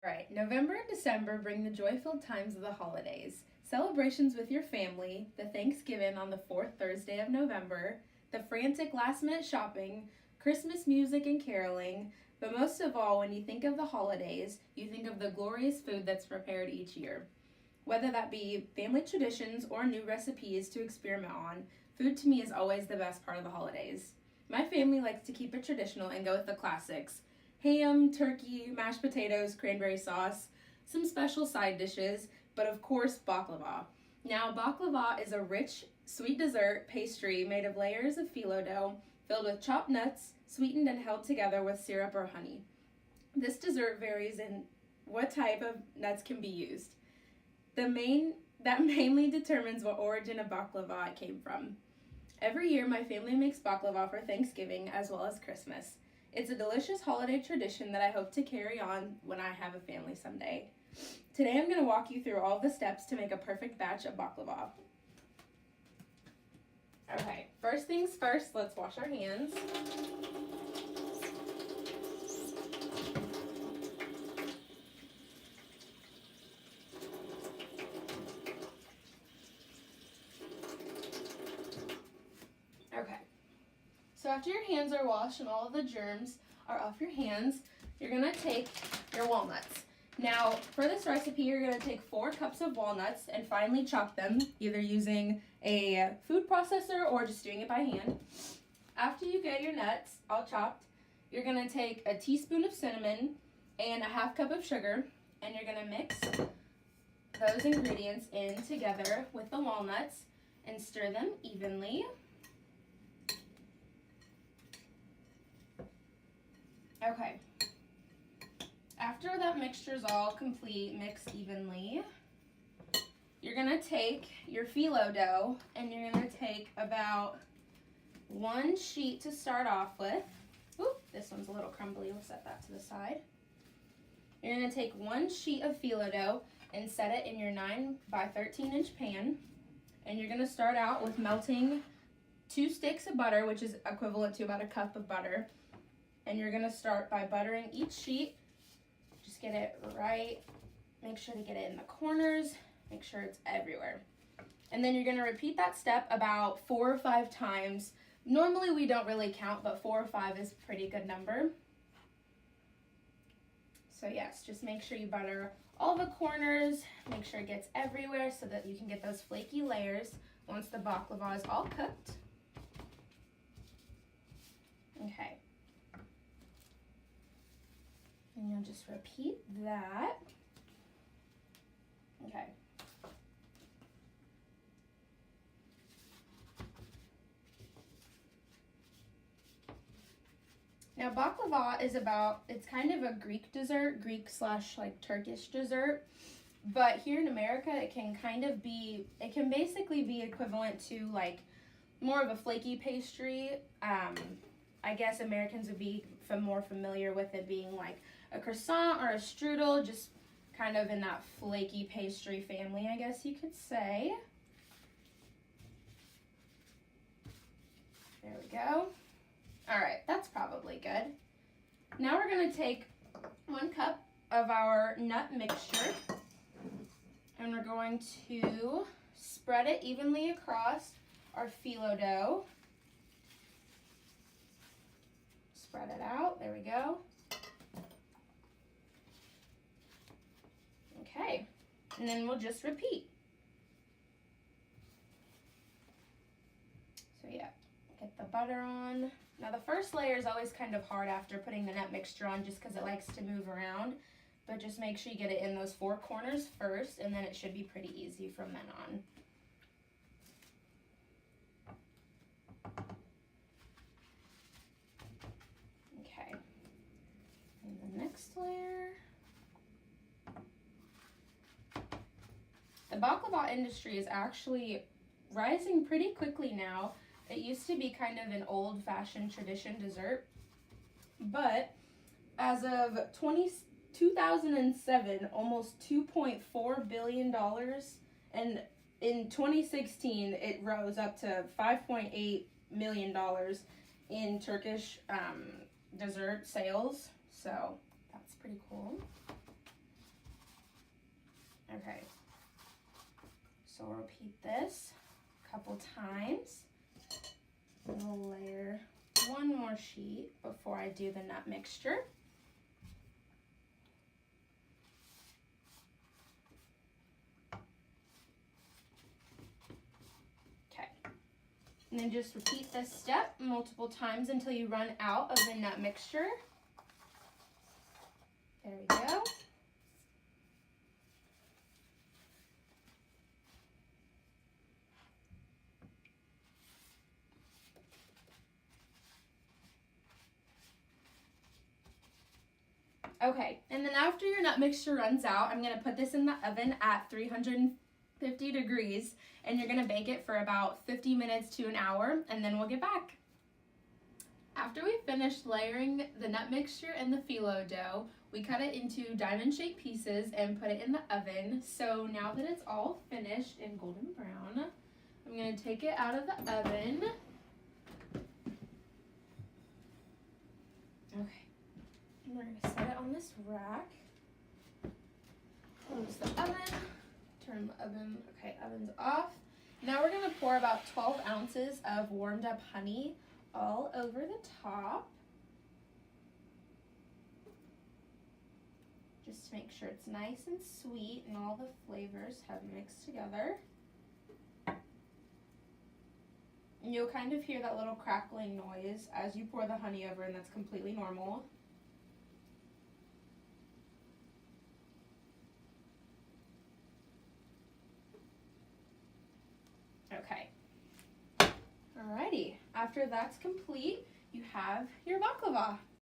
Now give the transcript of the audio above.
Right, November and December bring the joy-filled times of the holidays. Celebrations with your family, the Thanksgiving on the fourth Thursday of November, the frantic last-minute shopping, Christmas music and caroling, but most of all, when you think of the holidays, you think of the glorious food that's prepared each year. Whether that be family traditions or new recipes to experiment on, food to me is always the best part of the holidays. My family likes to keep it traditional and go with the classics: ham, turkey, mashed potatoes, cranberry sauce, some special side dishes, but of course baklava. Now, baklava is a rich, sweet dessert pastry made of layers of phyllo dough filled with chopped nuts, sweetened and held together with syrup or honey. This dessert varies in what type of nuts can be used. That mainly determines what origin of baklava it came from. Every year, my family makes baklava for Thanksgiving as well as Christmas. It's a delicious holiday tradition that I hope to carry on when I have a family someday. Today I'm going to walk you through all the steps to make a perfect batch of baklava. Okay, first things first, let's wash our hands. Okay. So after your hands are washed and all of the germs are off your hands, you're going to take your walnuts. Now, for this recipe, you're going to take 4 cups of walnuts and finely chop them, either using a food processor or just doing it by hand. After you get your nuts all chopped, you're going to take a teaspoon of cinnamon and a half cup of sugar, and you're going to mix those ingredients in together with the walnuts and stir them evenly. Okay, after that mixture is all complete, mixed evenly, you're going to take your phyllo dough and you're going to take about 1 sheet to start off with. Oop, this one's a little crumbly, we'll set that to the side. You're going to take 1 sheet of phyllo dough and set it in your 9 by 13 inch pan, and you're going to start out with melting 2 sticks of butter, which is equivalent to about a cup of butter. And you're going to start by buttering each sheet. Just get it right. Make sure to get it in the corners. Make sure it's everywhere. And then you're going to repeat that step about 4 or 5 times. Normally we don't really count, but 4 or 5 is a pretty good number. So yes, just make sure you butter all the corners. Make sure it gets everywhere so that you can get those flaky layers once the baklava is all cooked. Okay. And you'll just repeat that. Okay. Now baklava is it's kind of a Greek dessert, Greek/like Turkish dessert. But here in America, it can basically be equivalent to like more of a flaky pastry. I guess Americans would be more familiar with it being like a croissant or a strudel, just kind of in that flaky pastry family, I guess you could say. There we go. All right, that's probably good. Now we're going to take 1 cup of our nut mixture, and we're going to spread it evenly across our phyllo dough. Spread it out. There we go. Okay, and then we'll just repeat. So yeah, get the butter on. Now the first layer is always kind of hard after putting the nut mixture on just because it likes to move around, but just make sure you get it in those 4 corners first, and then it should be pretty easy from then on. Okay, and the next layer. The baklava industry is actually rising pretty quickly now. It used to be kind of an old-fashioned tradition dessert, but as of 2007, almost $2.4 billion, and in 2016, it rose up to $5.8 million in Turkish dessert sales, so that's pretty cool. repeat this a couple times. We'll layer one more sheet before I do the nut mixture. Okay. And then just repeat this step multiple times until you run out of the nut mixture. There we go. Okay, and then after your nut mixture runs out, I'm going to put this in the oven at 350 degrees, and you're going to bake it for about 50 minutes to an hour, and then we'll get back. After we finished layering the nut mixture and the phyllo dough, we cut it into diamond-shaped pieces and put it in the oven. So now that it's all finished and golden brown, I'm going to take it out of the oven. Okay. We're going to set it on this rack. Close the oven. Turn the oven. Okay, oven's off. Now we're going to pour about 12 ounces of warmed up honey all over the top. Just to make sure it's nice and sweet and all the flavors have mixed together. And you'll kind of hear that little crackling noise as you pour the honey over, and that's completely normal. Okay. Alrighty, after that's complete, you have your baklava.